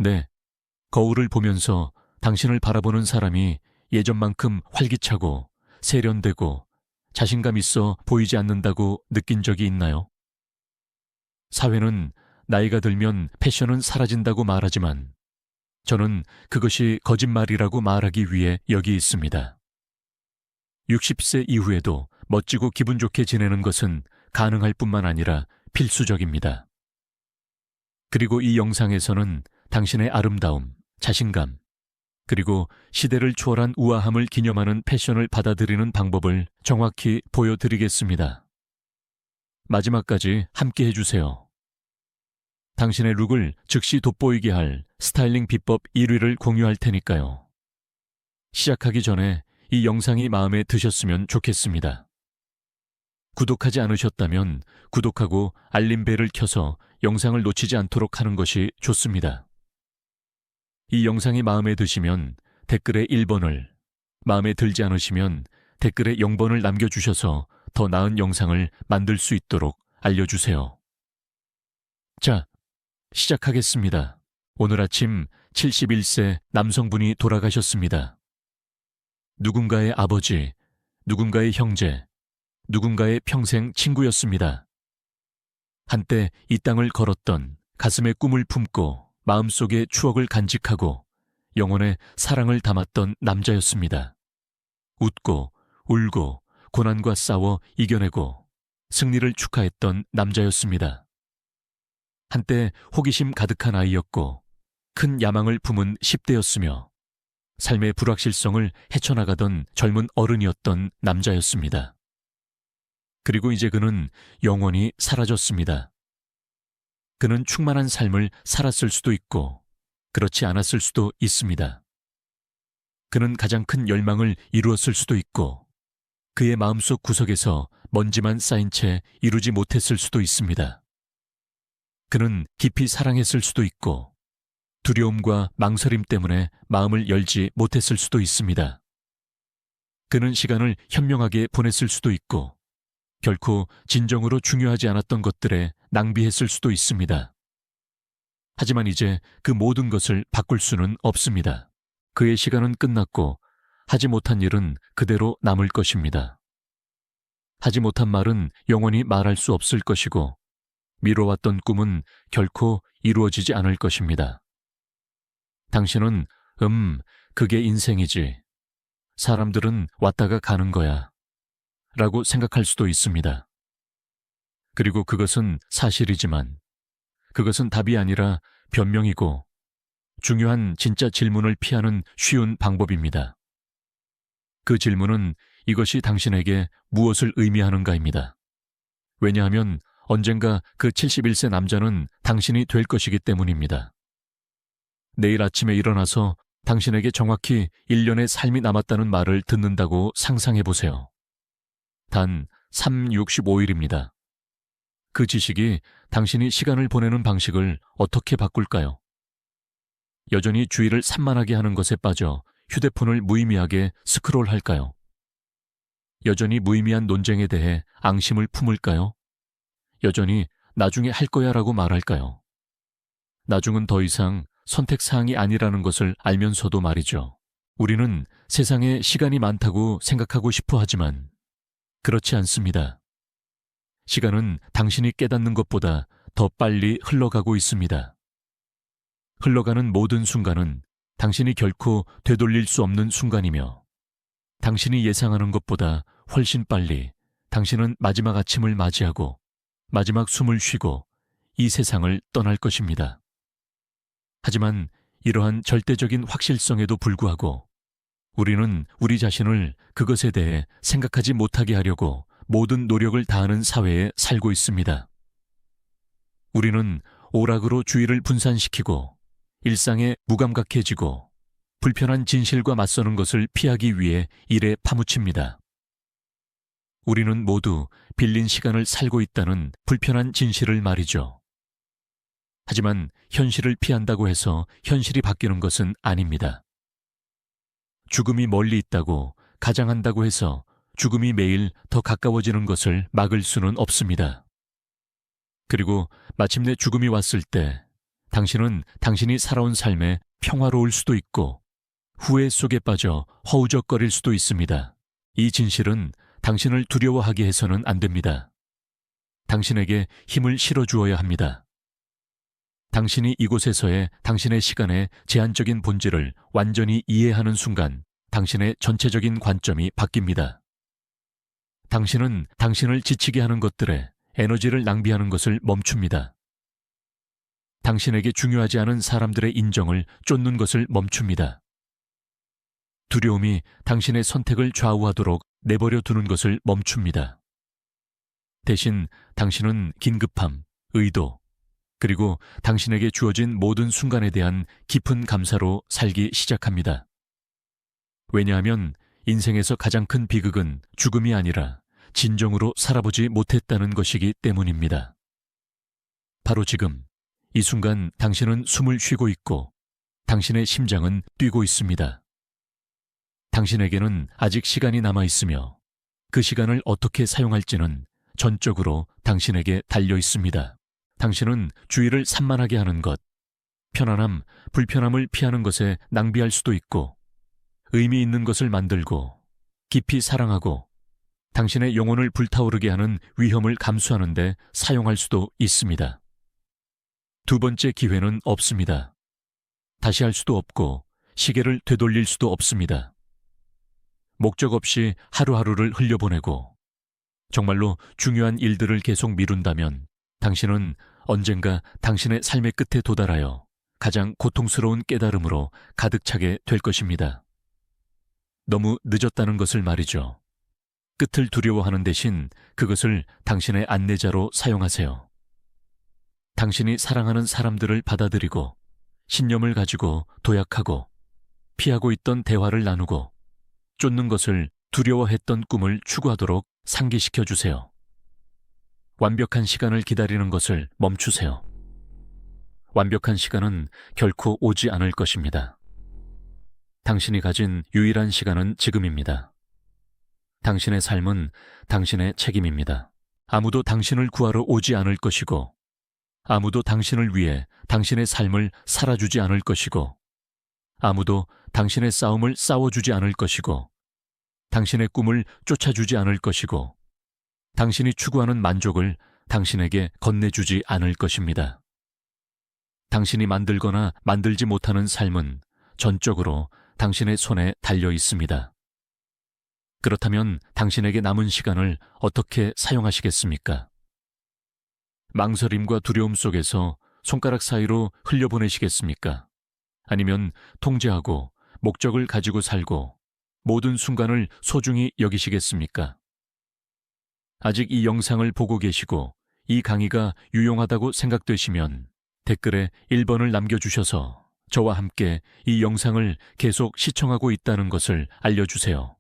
네, 거울을 보면서 당신을 바라보는 사람이 예전만큼 활기차고 세련되고 자신감 있어 보이지 않는다고 느낀 적이 있나요? 사회는 나이가 들면 패션은 사라진다고 말하지만 저는 그것이 거짓말이라고 말하기 위해 여기 있습니다. 60세 이후에도 멋지고 기분 좋게 지내는 것은 가능할 뿐만 아니라 필수적입니다. 그리고 이 영상에서는 당신의 아름다움, 자신감, 그리고 시대를 초월한 우아함을 기념하는 패션을 받아들이는 방법을 정확히 보여드리겠습니다. 마지막까지 함께 해주세요. 당신의 룩을 즉시 돋보이게 할 스타일링 비법 1위를 공유할 테니까요. 시작하기 전에 이 영상이 마음에 드셨으면 좋겠습니다. 구독하지 않으셨다면 구독하고 알림벨을 켜서 영상을 놓치지 않도록 하는 것이 좋습니다. 이 영상이 마음에 드시면 댓글에 1번을, 마음에 들지 않으시면 댓글에 0번을 남겨주셔서 더 나은 영상을 만들 수 있도록 알려주세요. 자, 시작하겠습니다. 오늘 아침 71세 남성분이 돌아가셨습니다. 누군가의 아버지, 누군가의 형제, 누군가의 평생 친구였습니다. 한때 이 땅을 걸었던, 가슴에 꿈을 품고 마음속에 추억을 간직하고 영혼에 사랑을 담았던 남자였습니다. 웃고 울고 고난과 싸워 이겨내고 승리를 축하했던 남자였습니다. 한때 호기심 가득한 아이였고 큰 야망을 품은 10대였으며 삶의 불확실성을 헤쳐나가던 젊은 어른이었던 남자였습니다. 그리고 이제 그는 영원히 사라졌습니다. 그는 충만한 삶을 살았을 수도 있고 그렇지 않았을 수도 있습니다. 그는 가장 큰 열망을 이루었을 수도 있고 그의 마음속 구석에서 먼지만 쌓인 채 이루지 못했을 수도 있습니다. 그는 깊이 사랑했을 수도 있고 두려움과 망설임 때문에 마음을 열지 못했을 수도 있습니다. 그는 시간을 현명하게 보냈을 수도 있고 결코 진정으로 중요하지 않았던 것들에 낭비했을 수도 있습니다. 하지만 이제 그 모든 것을 바꿀 수는 없습니다. 그의 시간은 끝났고 하지 못한 일은 그대로 남을 것입니다. 하지 못한 말은 영원히 말할 수 없을 것이고 미뤄왔던 꿈은 결코 이루어지지 않을 것입니다. 당신은 그게 인생이지. 사람들은 왔다가 가는 거야. 라고 생각할 수도 있습니다. 그리고 그것은 사실이지만 그것은 답이 아니라 변명이고 중요한 진짜 질문을 피하는 쉬운 방법입니다. 그 질문은 이것이 당신에게 무엇을 의미하는가입니다. 왜냐하면 언젠가 그 71세 남자는 당신이 될 것이기 때문입니다. 내일 아침에 일어나서 당신에게 정확히 1년의 삶이 남았다는 말을 듣는다고 상상해 보세요. 단 365일입니다. 그 지식이 당신이 시간을 보내는 방식을 어떻게 바꿀까요? 여전히 주의를 산만하게 하는 것에 빠져 휴대폰을 무의미하게 스크롤할까요? 여전히 무의미한 논쟁에 대해 앙심을 품을까요? 여전히 나중에 할 거야 라고 말할까요? 나중은 더 이상 선택사항이 아니라는 것을 알면서도 말이죠. 우리는 세상에 시간이 많다고 생각하고 싶어 하지만 그렇지 않습니다. 시간은 당신이 깨닫는 것보다 더 빨리 흘러가고 있습니다. 흘러가는 모든 순간은 당신이 결코 되돌릴 수 없는 순간이며 당신이 예상하는 것보다 훨씬 빨리 당신은 마지막 아침을 맞이하고 마지막 숨을 쉬고 이 세상을 떠날 것입니다. 하지만 이러한 절대적인 확실성에도 불구하고 우리는 우리 자신을 그것에 대해 생각하지 못하게 하려고 모든 노력을 다하는 사회에 살고 있습니다. 우리는 오락으로 주의를 분산시키고 일상에 무감각해지고 불편한 진실과 맞서는 것을 피하기 위해 일에 파묻힙니다. 우리는 모두 빌린 시간을 살고 있다는 불편한 진실을 말이죠. 하지만 현실을 피한다고 해서 현실이 바뀌는 것은 아닙니다. 죽음이 멀리 있다고 가장한다고 해서 죽음이 매일 더 가까워지는 것을 막을 수는 없습니다. 그리고 마침내 죽음이 왔을 때 당신은 당신이 살아온 삶에 평화로울 수도 있고 후회 속에 빠져 허우적거릴 수도 있습니다. 이 진실은 당신을 두려워하게 해서는 안 됩니다. 당신에게 힘을 실어주어야 합니다. 당신이 이곳에서의 당신의 시간의 제한적인 본질을 완전히 이해하는 순간 당신의 전체적인 관점이 바뀝니다. 당신은 당신을 지치게 하는 것들에 에너지를 낭비하는 것을 멈춥니다. 당신에게 중요하지 않은 사람들의 인정을 쫓는 것을 멈춥니다. 두려움이 당신의 선택을 좌우하도록 내버려 두는 것을 멈춥니다. 대신 당신은 긴급함, 의도, 그리고 당신에게 주어진 모든 순간에 대한 깊은 감사로 살기 시작합니다. 왜냐하면 인생에서 가장 큰 비극은 죽음이 아니라 진정으로 살아보지 못했다는 것이기 때문입니다. 바로 지금, 이 순간 당신은 숨을 쉬고 있고 당신의 심장은 뛰고 있습니다. 당신에게는 아직 시간이 남아 있으며 그 시간을 어떻게 사용할지는 전적으로 당신에게 달려 있습니다. 당신은 주의를 산만하게 하는 것, 편안함, 불편함을 피하는 것에 낭비할 수도 있고 의미 있는 것을 만들고 깊이 사랑하고 당신의 영혼을 불타오르게 하는 위험을 감수하는 데 사용할 수도 있습니다. 두 번째 기회는 없습니다. 다시 할 수도 없고 시계를 되돌릴 수도 없습니다. 목적 없이 하루하루를 흘려보내고 정말로 중요한 일들을 계속 미룬다면 당신은 언젠가 당신의 삶의 끝에 도달하여 가장 고통스러운 깨달음으로 가득 차게 될 것입니다. 너무 늦었다는 것을 말이죠. 끝을 두려워하는 대신 그것을 당신의 안내자로 사용하세요. 당신이 사랑하는 사람들을 받아들이고 신념을 가지고 도약하고 피하고 있던 대화를 나누고 쫓는 것을 두려워했던 꿈을 추구하도록 상기시켜 주세요. 완벽한 시간을 기다리는 것을 멈추세요. 완벽한 시간은 결코 오지 않을 것입니다. 당신이 가진 유일한 시간은 지금입니다. 당신의 삶은 당신의 책임입니다. 아무도 당신을 구하러 오지 않을 것이고 아무도 당신을 위해 당신의 삶을 살아주지 않을 것이고 아무도 당신의 싸움을 싸워주지 않을 것이고 당신의 꿈을 쫓아주지 않을 것이고 당신이 추구하는 만족을 당신에게 건네주지 않을 것입니다. 당신이 만들거나 만들지 못하는 삶은 전적으로 당신의 손에 달려 있습니다. 그렇다면 당신에게 남은 시간을 어떻게 사용하시겠습니까? 망설임과 두려움 속에서 손가락 사이로 흘려보내시겠습니까? 아니면 통제하고 목적을 가지고 살고 모든 순간을 소중히 여기시겠습니까? 아직 이 영상을 보고 계시고 이 강의가 유용하다고 생각되시면 댓글에 1번을 남겨주셔서 저와 함께 이 영상을 계속 시청하고 있다는 것을 알려주세요.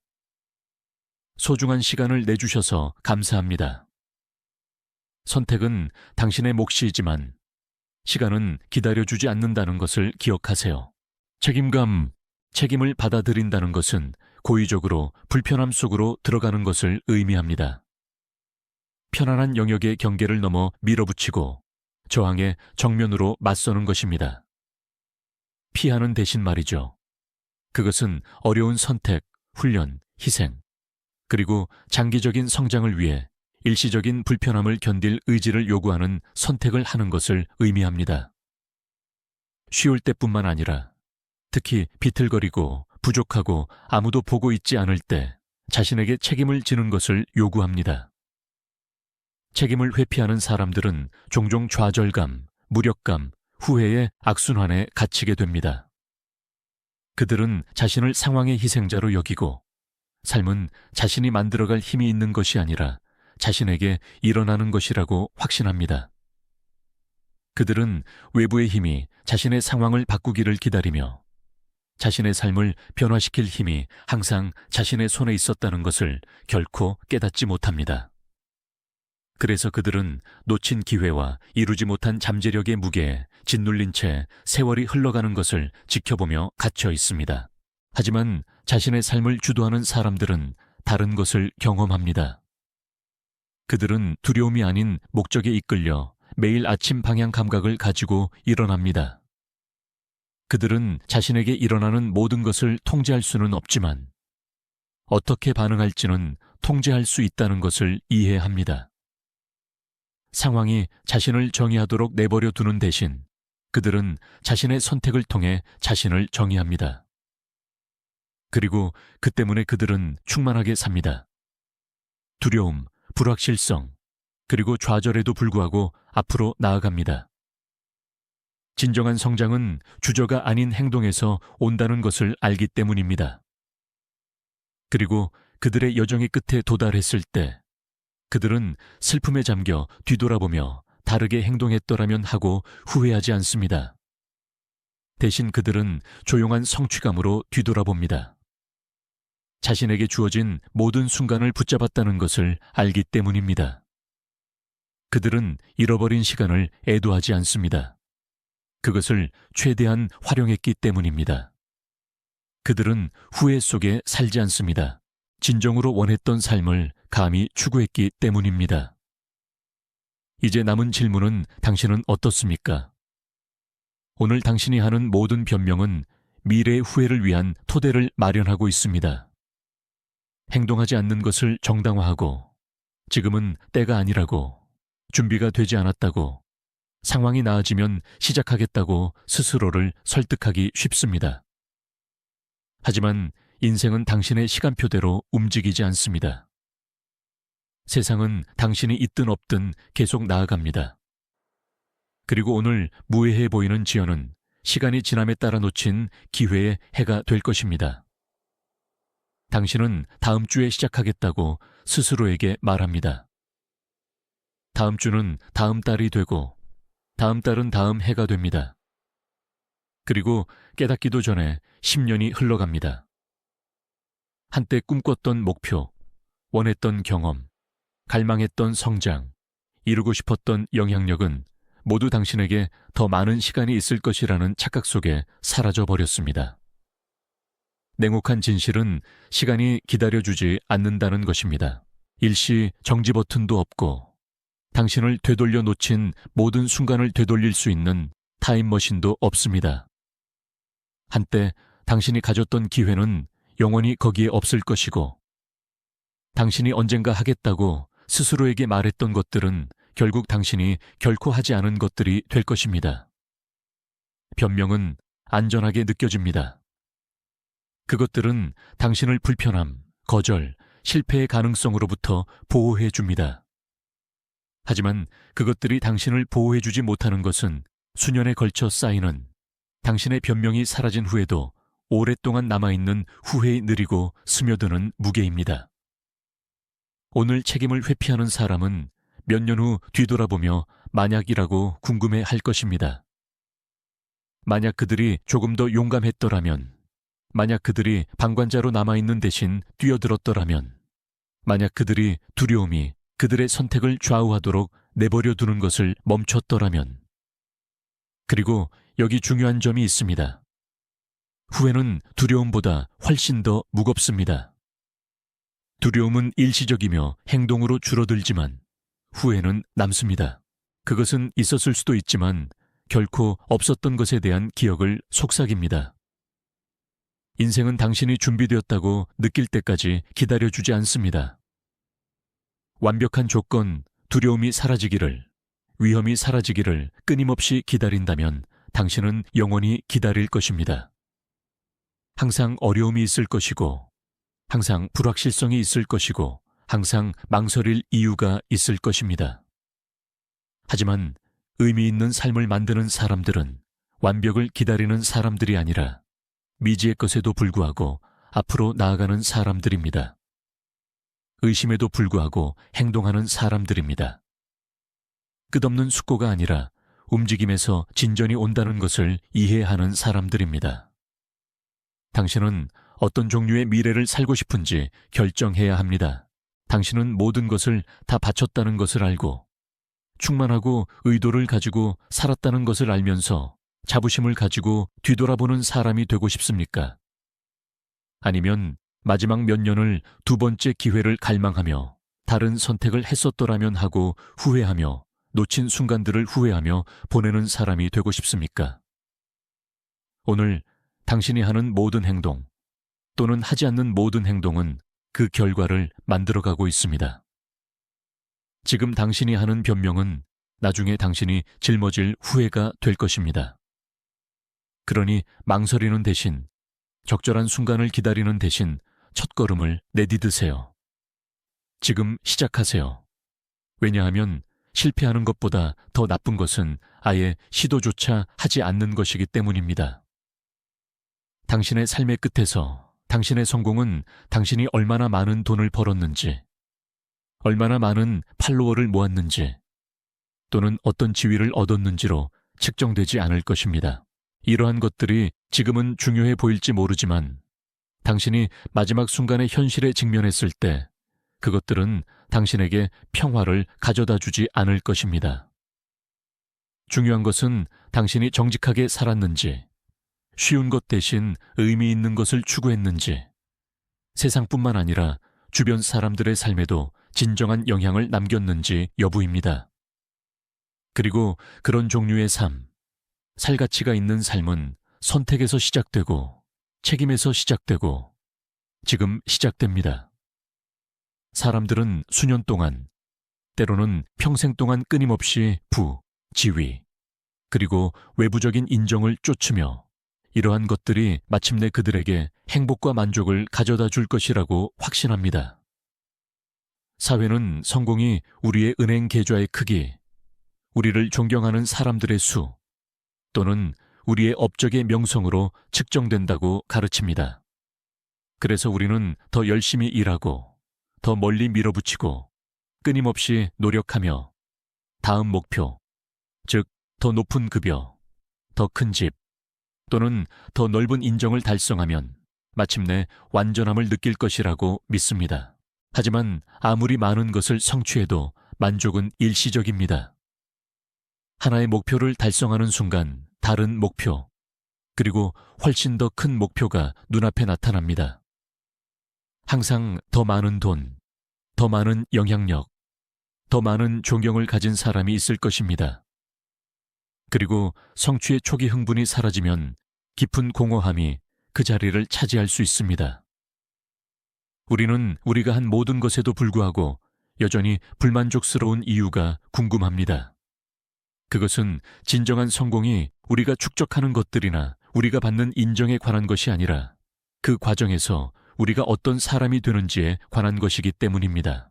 소중한 시간을 내주셔서 감사합니다. 선택은 당신의 몫이지만 시간은 기다려주지 않는다는 것을 기억하세요. 책임을 받아들인다는 것은 고의적으로 불편함 속으로 들어가는 것을 의미합니다. 편안한 영역의 경계를 넘어 밀어붙이고 저항에 정면으로 맞서는 것입니다. 피하는 대신 말이죠. 그것은 어려운 선택, 훈련, 희생, 그리고 장기적인 성장을 위해 일시적인 불편함을 견딜 의지를 요구하는 선택을 하는 것을 의미합니다. 쉬울 때뿐만 아니라 특히 비틀거리고 부족하고 아무도 보고 있지 않을 때 자신에게 책임을 지는 것을 요구합니다. 책임을 회피하는 사람들은 종종 좌절감, 무력감, 후회의 악순환에 갇히게 됩니다. 그들은 자신을 상황의 희생자로 여기고 삶은 자신이 만들어갈 힘이 있는 것이 아니라 자신에게 일어나는 것이라고 확신합니다. 그들은 외부의 힘이 자신의 상황을 바꾸기를 기다리며 자신의 삶을 변화시킬 힘이 항상 자신의 손에 있었다는 것을 결코 깨닫지 못합니다. 그래서 그들은 놓친 기회와 이루지 못한 잠재력의 무게에 짓눌린 채 세월이 흘러가는 것을 지켜보며 갇혀 있습니다. 하지만 자신의 삶을 주도하는 사람들은 다른 것을 경험합니다. 그들은 두려움이 아닌 목적에 이끌려 매일 아침 방향 감각을 가지고 일어납니다. 그들은 자신에게 일어나는 모든 것을 통제할 수는 없지만 어떻게 반응할지는 통제할 수 있다는 것을 이해합니다. 상황이 자신을 정의하도록 내버려 두는 대신 그들은 자신의 선택을 통해 자신을 정의합니다. 그리고 그 때문에 그들은 충만하게 삽니다. 두려움, 불확실성, 그리고 좌절에도 불구하고 앞으로 나아갑니다. 진정한 성장은 주저가 아닌 행동에서 온다는 것을 알기 때문입니다. 그리고 그들의 여정의 끝에 도달했을 때 그들은 슬픔에 잠겨 뒤돌아보며 다르게 행동했더라면 하고 후회하지 않습니다. 대신 그들은 조용한 성취감으로 뒤돌아봅니다. 자신에게 주어진 모든 순간을 붙잡았다는 것을 알기 때문입니다. 그들은 잃어버린 시간을 애도하지 않습니다. 그것을 최대한 활용했기 때문입니다. 그들은 후회 속에 살지 않습니다. 진정으로 원했던 삶을 감히 추구했기 때문입니다. 이제 남은 질문은 당신은 어떻습니까? 오늘 당신이 하는 모든 변명은 미래의 후회를 위한 토대를 마련하고 있습니다. 행동하지 않는 것을 정당화하고 지금은 때가 아니라고, 준비가 되지 않았다고, 상황이 나아지면 시작하겠다고 스스로를 설득하기 쉽습니다. 하지만 인생은 당신의 시간표대로 움직이지 않습니다. 세상은 당신이 있든 없든 계속 나아갑니다. 그리고 오늘 무해해 보이는 지연은 시간이 지남에 따라 놓친 기회의 해가 될 것입니다. 당신은 다음 주에 시작하겠다고 스스로에게 말합니다. 다음 주는 다음 달이 되고 다음 달은 다음 해가 됩니다. 그리고 깨닫기도 전에 10년이 흘러갑니다. 한때 꿈꿨던 목표, 원했던 경험, 갈망했던 성장, 이루고 싶었던 영향력은 모두 당신에게 더 많은 시간이 있을 것이라는 착각 속에 사라져 버렸습니다. 냉혹한 진실은 시간이 기다려주지 않는다는 것입니다. 일시 정지 버튼도 없고 당신을 되돌려 놓친 모든 순간을 되돌릴 수 있는 타임머신도 없습니다. 한때 당신이 가졌던 기회는 영원히 거기에 없을 것이고 당신이 언젠가 하겠다고 스스로에게 말했던 것들은 결국 당신이 결코 하지 않은 것들이 될 것입니다. 변명은 안전하게 느껴집니다. 그것들은 당신을 불편함, 거절, 실패의 가능성으로부터 보호해 줍니다. 하지만 그것들이 당신을 보호해주지 못하는 것은 수년에 걸쳐 쌓이는 당신의 변명이 사라진 후에도 오랫동안 남아있는 후회의 느리고 스며드는 무게입니다. 오늘 책임을 회피하는 사람은 몇 년 후 뒤돌아보며 만약이라고 궁금해 할 것입니다. 만약 그들이 조금 더 용감했더라면, 만약 그들이 방관자로 남아있는 대신 뛰어들었더라면, 만약 그들이 두려움이 그들의 선택을 좌우하도록 내버려 두는 것을 멈췄더라면. 그리고 여기 중요한 점이 있습니다. 후회는 두려움보다 훨씬 더 무겁습니다. 두려움은 일시적이며 행동으로 줄어들지만 후회는 남습니다. 그것은 있었을 수도 있지만 결코 없었던 것에 대한 기억을 속삭입니다. 인생은 당신이 준비되었다고 느낄 때까지 기다려주지 않습니다. 완벽한 조건, 두려움이 사라지기를, 위험이 사라지기를 끊임없이 기다린다면 당신은 영원히 기다릴 것입니다. 항상 어려움이 있을 것이고, 항상 불확실성이 있을 것이고, 항상 망설일 이유가 있을 것입니다. 하지만 의미 있는 삶을 만드는 사람들은 완벽을 기다리는 사람들이 아니라 미지의 것에도 불구하고 앞으로 나아가는 사람들입니다. 의심에도 불구하고 행동하는 사람들입니다. 끝없는 숙고가 아니라 움직임에서 진전이 온다는 것을 이해하는 사람들입니다. 당신은 어떤 종류의 미래를 살고 싶은지 결정해야 합니다. 당신은 모든 것을 다 바쳤다는 것을 알고 충만하고 의도를 가지고 살았다는 것을 알면서 자부심을 가지고 뒤돌아보는 사람이 되고 싶습니까? 아니면 마지막 몇 년을 두 번째 기회를 갈망하며 다른 선택을 했었더라면 하고 후회하며 놓친 순간들을 후회하며 보내는 사람이 되고 싶습니까? 오늘 당신이 하는 모든 행동 또는 하지 않는 모든 행동은 그 결과를 만들어가고 있습니다. 지금 당신이 하는 변명은 나중에 당신이 짊어질 후회가 될 것입니다. 그러니 망설이는 대신, 적절한 순간을 기다리는 대신 첫걸음을 내디드세요. 지금 시작하세요. 왜냐하면 실패하는 것보다 더 나쁜 것은 아예 시도조차 하지 않는 것이기 때문입니다. 당신의 삶의 끝에서 당신의 성공은 당신이 얼마나 많은 돈을 벌었는지, 얼마나 많은 팔로워를 모았는지, 또는 어떤 지위를 얻었는지로 측정되지 않을 것입니다. 이러한 것들이 지금은 중요해 보일지 모르지만 당신이 마지막 순간의 현실에 직면했을 때 그것들은 당신에게 평화를 가져다 주지 않을 것입니다. 중요한 것은 당신이 정직하게 살았는지, 쉬운 것 대신 의미 있는 것을 추구했는지, 세상뿐만 아니라 주변 사람들의 삶에도 진정한 영향을 남겼는지 여부입니다. 그리고 그런 종류의 삶, 살가치가 있는 삶은 선택에서 시작되고 책임에서 시작되고 지금 시작됩니다. 사람들은 수년 동안, 때로는 평생 동안 끊임없이 부, 지위, 그리고 외부적인 인정을 쫓으며 이러한 것들이 마침내 그들에게 행복과 만족을 가져다 줄 것이라고 확신합니다. 사회는 성공이 우리의 은행 계좌의 크기, 우리를 존경하는 사람들의 수, 또는 우리의 업적의 명성으로 측정된다고 가르칩니다. 그래서 우리는 더 열심히 일하고, 더 멀리 밀어붙이고, 끊임없이 노력하며 다음 목표, 즉 더 높은 급여, 더 큰 집, 또는 더 넓은 인정을 달성하면 마침내 완전함을 느낄 것이라고 믿습니다. 하지만 아무리 많은 것을 성취해도 만족은 일시적입니다. 하나의 목표를 달성하는 순간 다른 목표, 그리고 훨씬 더 큰 목표가 눈앞에 나타납니다. 항상 더 많은 돈, 더 많은 영향력, 더 많은 존경을 가진 사람이 있을 것입니다. 그리고 성취의 초기 흥분이 사라지면 깊은 공허함이 그 자리를 차지할 수 있습니다. 우리는 우리가 한 모든 것에도 불구하고 여전히 불만족스러운 이유가 궁금합니다. 그것은 진정한 성공이 우리가 축적하는 것들이나 우리가 받는 인정에 관한 것이 아니라 그 과정에서 우리가 어떤 사람이 되는지에 관한 것이기 때문입니다.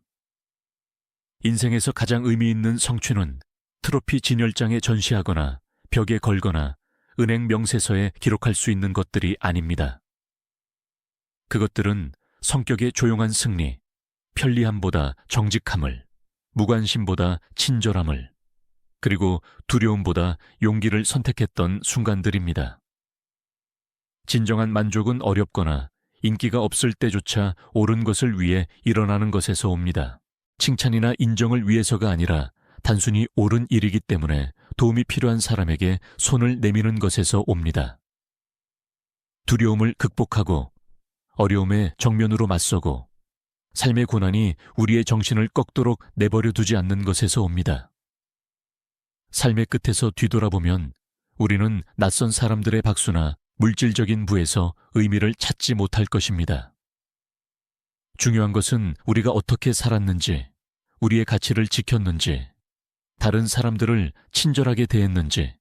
인생에서 가장 의미 있는 성취는 트로피 진열장에 전시하거나 벽에 걸거나 은행 명세서에 기록할 수 있는 것들이 아닙니다. 그것들은 성격의 조용한 승리, 편리함보다 정직함을, 무관심보다 친절함을, 그리고 두려움보다 용기를 선택했던 순간들입니다. 진정한 만족은 어렵거나 인기가 없을 때조차 옳은 것을 위해 일어나는 것에서 옵니다. 칭찬이나 인정을 위해서가 아니라 단순히 옳은 일이기 때문에 도움이 필요한 사람에게 손을 내미는 것에서 옵니다. 두려움을 극복하고 어려움에 정면으로 맞서고 삶의 고난이 우리의 정신을 꺾도록 내버려 두지 않는 것에서 옵니다. 삶의 끝에서 뒤돌아보면 우리는 낯선 사람들의 박수나 물질적인 부에서 의미를 찾지 못할 것입니다. 중요한 것은 우리가 어떻게 살았는지, 우리의 가치를 지켰는지, 다른 사람들을 친절하게 대했는지,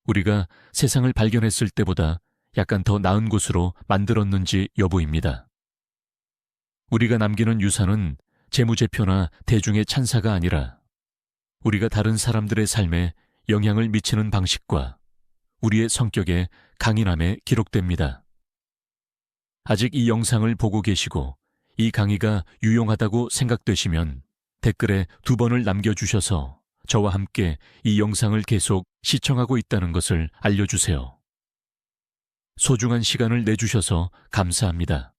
우리가 세상을 발견했을 때보다 약간 더 나은 곳으로 만들었는지 여부입니다. 우리가 남기는 유산은 재무제표나 대중의 찬사가 아니라 우리가 다른 사람들의 삶에 영향을 미치는 방식과 우리의 성격의 강인함에 기록됩니다. 아직 이 영상을 보고 계시고 이 강의가 유용하다고 생각되시면 댓글에 2번을 남겨주셔서 저와 함께 이 영상을 계속 시청하고 있다는 것을 알려주세요. 소중한 시간을 내주셔서 감사합니다.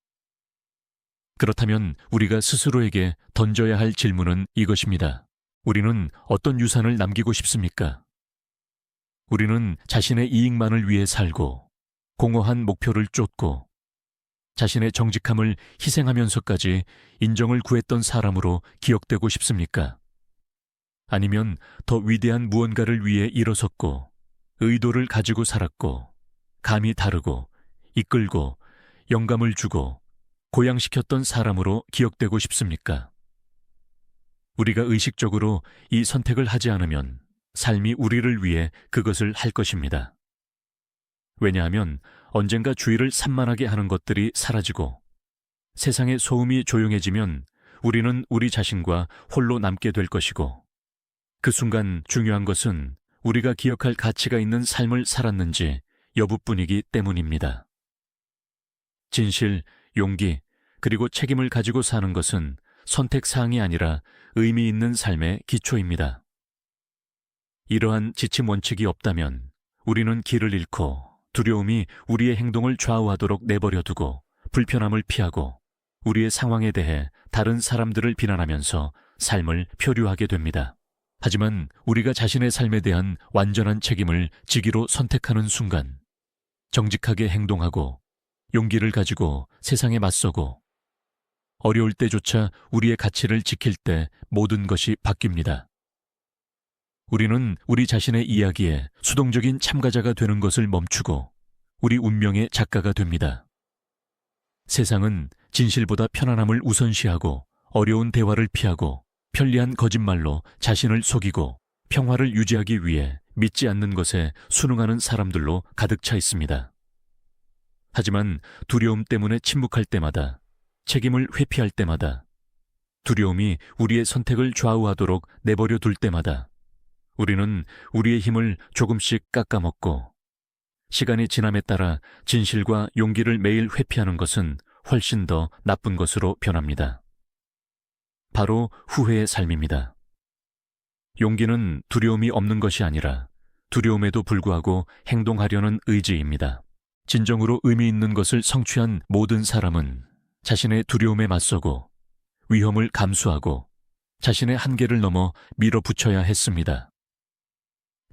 그렇다면 우리가 스스로에게 던져야 할 질문은 이것입니다. 우리는 어떤 유산을 남기고 싶습니까? 우리는 자신의 이익만을 위해 살고 공허한 목표를 쫓고 자신의 정직함을 희생하면서까지 인정을 구했던 사람으로 기억되고 싶습니까? 아니면 더 위대한 무언가를 위해 일어섰고 의도를 가지고 살았고 감이 다르고 이끌고 영감을 주고 고양시켰던 사람으로 기억되고 싶습니까? 우리가 의식적으로 이 선택을 하지 않으면 삶이 우리를 위해 그것을 할 것입니다. 왜냐하면 언젠가 주위를 산만하게 하는 것들이 사라지고 세상의 소음이 조용해지면 우리는 우리 자신과 홀로 남게 될 것이고 그 순간 중요한 것은 우리가 기억할 가치가 있는 삶을 살았는지 여부뿐이기 때문입니다. 진실, 용기, 그리고 책임을 가지고 사는 것은 선택사항이 아니라 의미 있는 삶의 기초입니다. 이러한 지침 원칙이 없다면 우리는 길을 잃고 두려움이 우리의 행동을 좌우하도록 내버려 두고 불편함을 피하고 우리의 상황에 대해 다른 사람들을 비난하면서 삶을 표류하게 됩니다. 하지만 우리가 자신의 삶에 대한 완전한 책임을 지기로 선택하는 순간 정직하게 행동하고 용기를 가지고 세상에 맞서고 어려울 때조차 우리의 가치를 지킬 때 모든 것이 바뀝니다. 우리는 우리 자신의 이야기에 수동적인 참가자가 되는 것을 멈추고 우리 운명의 작가가 됩니다. 세상은 진실보다 편안함을 우선시하고 어려운 대화를 피하고 편리한 거짓말로 자신을 속이고 평화를 유지하기 위해 믿지 않는 것에 순응하는 사람들로 가득 차 있습니다. 하지만 두려움 때문에 침묵할 때마다, 책임을 회피할 때마다, 두려움이 우리의 선택을 좌우하도록 내버려 둘 때마다 우리는 우리의 힘을 조금씩 깎아먹고 시간이 지남에 따라 진실과 용기를 매일 회피하는 것은 훨씬 더 나쁜 것으로 변합니다. 바로 후회의 삶입니다. 용기는 두려움이 없는 것이 아니라 두려움에도 불구하고 행동하려는 의지입니다. 진정으로 의미 있는 것을 성취한 모든 사람은 자신의 두려움에 맞서고 위험을 감수하고 자신의 한계를 넘어 밀어붙여야 했습니다.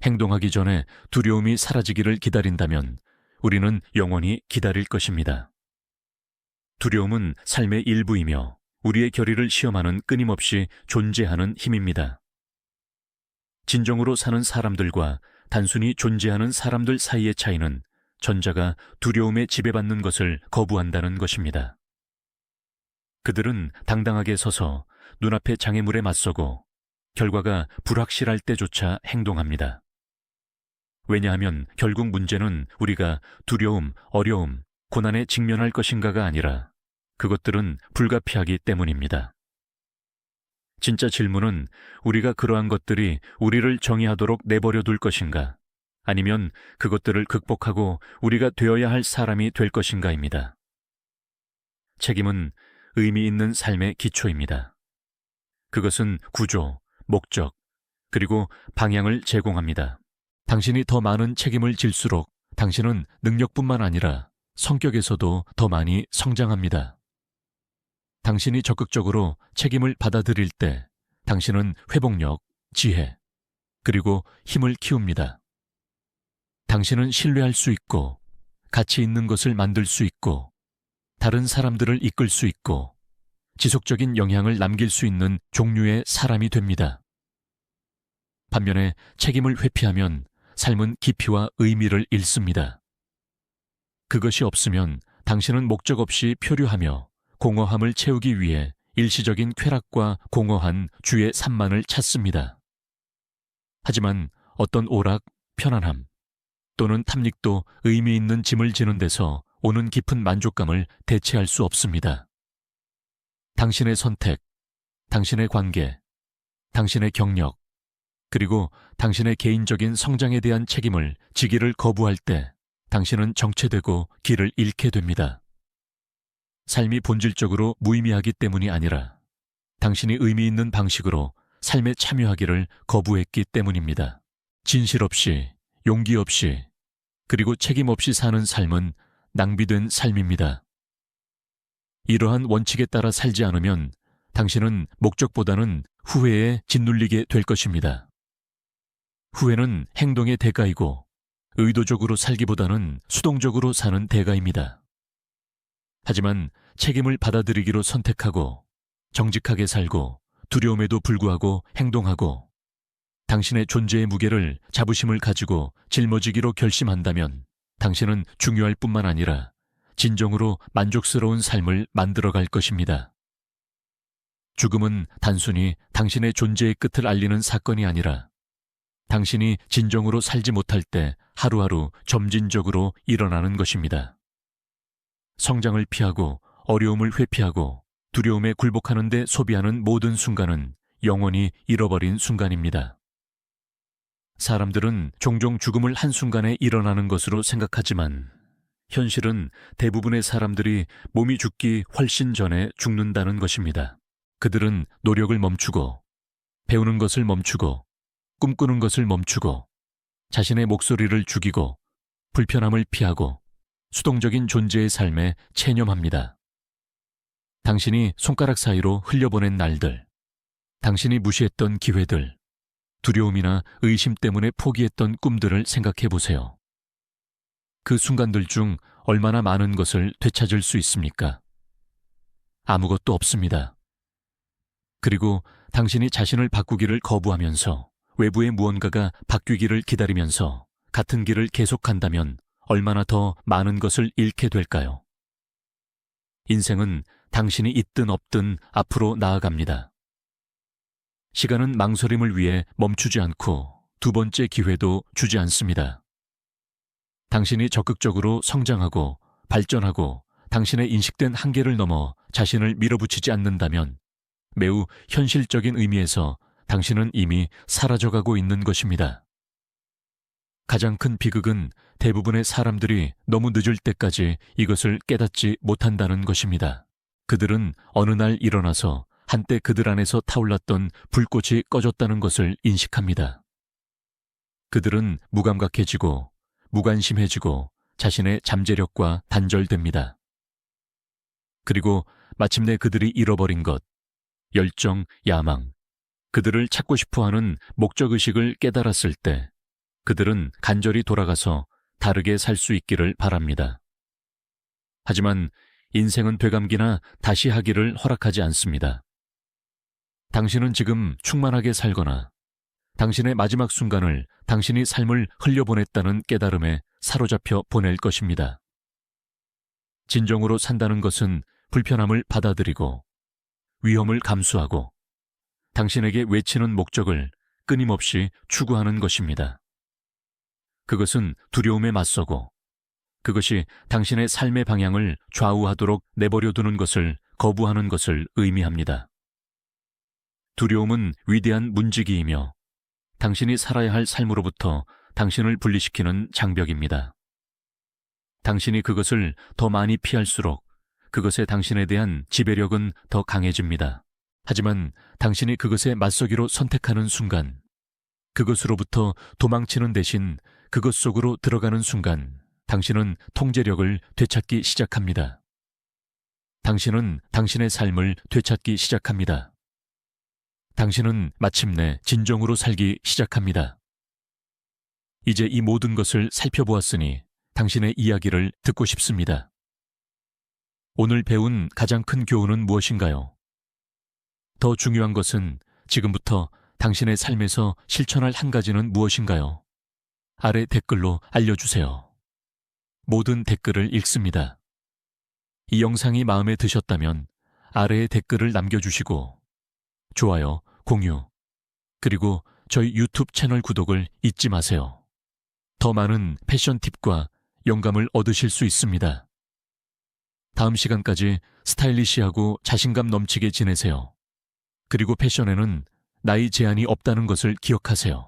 행동하기 전에 두려움이 사라지기를 기다린다면 우리는 영원히 기다릴 것입니다. 두려움은 삶의 일부이며 우리의 결의를 시험하는 끊임없이 존재하는 힘입니다. 진정으로 사는 사람들과 단순히 존재하는 사람들 사이의 차이는 전자가 두려움에 지배받는 것을 거부한다는 것입니다. 그들은 당당하게 서서 눈앞의 장애물에 맞서고 결과가 불확실할 때조차 행동합니다. 왜냐하면 결국 문제는 우리가 두려움, 어려움, 고난에 직면할 것인가가 아니라 그것들은 불가피하기 때문입니다. 진짜 질문은 우리가 그러한 것들이 우리를 정의하도록 내버려 둘 것인가, 아니면 그것들을 극복하고 우리가 되어야 할 사람이 될 것인가입니다. 책임은 의미 있는 삶의 기초입니다. 그것은 구조, 목적, 그리고 방향을 제공합니다. 당신이 더 많은 책임을 질수록 당신은 능력뿐만 아니라 성격에서도 더 많이 성장합니다. 당신이 적극적으로 책임을 받아들일 때 당신은 회복력, 지혜, 그리고 힘을 키웁니다. 당신은 신뢰할 수 있고 가치 있는 것을 만들 수 있고 다른 사람들을 이끌 수 있고 지속적인 영향을 남길 수 있는 종류의 사람이 됩니다. 반면에 책임을 회피하면 삶은 깊이와 의미를 잃습니다. 그것이 없으면 당신은 목적 없이 표류하며 공허함을 채우기 위해 일시적인 쾌락과 공허한 주의 산만을 찾습니다. 하지만 어떤 오락, 편안함 또는 탐닉도 의미 있는 짐을 지는 데서 오는 깊은 만족감을 대체할 수 없습니다. 당신의 선택, 당신의 관계, 당신의 경력, 그리고 당신의 개인적인 성장에 대한 책임을 지기를 거부할 때 당신은 정체되고 길을 잃게 됩니다. 삶이 본질적으로 무의미하기 때문이 아니라 당신이 의미 있는 방식으로 삶에 참여하기를 거부했기 때문입니다. 진실 없이, 용기 없이, 그리고 책임 없이 사는 삶은 낭비된 삶입니다. 이러한 원칙에 따라 살지 않으면 당신은 목적보다는 후회에 짓눌리게 될 것입니다. 후회는 행동의 대가이고 의도적으로 살기보다는 수동적으로 사는 대가입니다. 하지만 책임을 받아들이기로 선택하고 정직하게 살고 두려움에도 불구하고 행동하고 당신의 존재의 무게를 자부심을 가지고 짊어지기로 결심한다면 당신은 중요할 뿐만 아니라 진정으로 만족스러운 삶을 만들어갈 것입니다. 죽음은 단순히 당신의 존재의 끝을 알리는 사건이 아니라 당신이 진정으로 살지 못할 때 하루하루 점진적으로 일어나는 것입니다. 성장을 피하고 어려움을 회피하고 두려움에 굴복하는 데 소비하는 모든 순간은 영원히 잃어버린 순간입니다. 사람들은 종종 죽음을 한순간에 일어나는 것으로 생각하지만 현실은 대부분의 사람들이 몸이 죽기 훨씬 전에 죽는다는 것입니다. 그들은 노력을 멈추고 배우는 것을 멈추고 꿈꾸는 것을 멈추고 자신의 목소리를 죽이고 불편함을 피하고 수동적인 존재의 삶에 체념합니다. 당신이 손가락 사이로 흘려보낸 날들, 당신이 무시했던 기회들, 두려움이나 의심 때문에 포기했던 꿈들을 생각해 보세요. 그 순간들 중 얼마나 많은 것을 되찾을 수 있습니까? 아무것도 없습니다. 그리고 당신이 자신을 바꾸기를 거부하면서 외부의 무언가가 바뀌기를 기다리면서 같은 길을 계속한다면 얼마나 더 많은 것을 잃게 될까요? 인생은 당신이 있든 없든 앞으로 나아갑니다. 시간은 망설임을 위해 멈추지 않고 두 번째 기회도 주지 않습니다. 당신이 적극적으로 성장하고 발전하고 당신의 인식된 한계를 넘어 자신을 밀어붙이지 않는다면 매우 현실적인 의미에서 당신은 이미 사라져가고 있는 것입니다. 가장 큰 비극은 대부분의 사람들이 너무 늦을 때까지 이것을 깨닫지 못한다는 것입니다. 그들은 어느 날 일어나서 한때 그들 안에서 타올랐던 불꽃이 꺼졌다는 것을 인식합니다. 그들은 무감각해지고 무관심해지고 자신의 잠재력과 단절됩니다. 그리고 마침내 그들이 잃어버린 것, 열정, 야망, 그들을 찾고 싶어하는 목적의식을 깨달았을 때 그들은 간절히 돌아가서 다르게 살 수 있기를 바랍니다. 하지만 인생은 되감기나 다시 하기를 허락하지 않습니다. 당신은 지금 충만하게 살거나 당신의 마지막 순간을 당신이 삶을 흘려보냈다는 깨달음에 사로잡혀 보낼 것입니다. 진정으로 산다는 것은 불편함을 받아들이고 위험을 감수하고 당신에게 외치는 목적을 끊임없이 추구하는 것입니다. 그것은 두려움에 맞서고 그것이 당신의 삶의 방향을 좌우하도록 내버려 두는 것을 거부하는 것을 의미합니다. 두려움은 위대한 문지기이며 당신이 살아야 할 삶으로부터 당신을 분리시키는 장벽입니다. 당신이 그것을 더 많이 피할수록 그것에 당신에 대한 지배력은 더 강해집니다. 하지만 당신이 그것에 맞서기로 선택하는 순간, 그것으로부터 도망치는 대신 그것 속으로 들어가는 순간, 당신은 통제력을 되찾기 시작합니다. 당신은 당신의 삶을 되찾기 시작합니다. 당신은 마침내 진정으로 살기 시작합니다. 이제 이 모든 것을 살펴보았으니 당신의 이야기를 듣고 싶습니다. 오늘 배운 가장 큰 교훈은 무엇인가요? 더 중요한 것은 지금부터 당신의 삶에서 실천할 한 가지는 무엇인가요? 아래 댓글로 알려주세요. 모든 댓글을 읽습니다. 이 영상이 마음에 드셨다면 아래에 댓글을 남겨주시고 좋아요, 공유, 그리고 저희 유튜브 채널 구독을 잊지 마세요. 더 많은 패션 팁과 영감을 얻으실 수 있습니다. 다음 시간까지 스타일리시하고 자신감 넘치게 지내세요. 그리고 패션에는 나이 제한이 없다는 것을 기억하세요.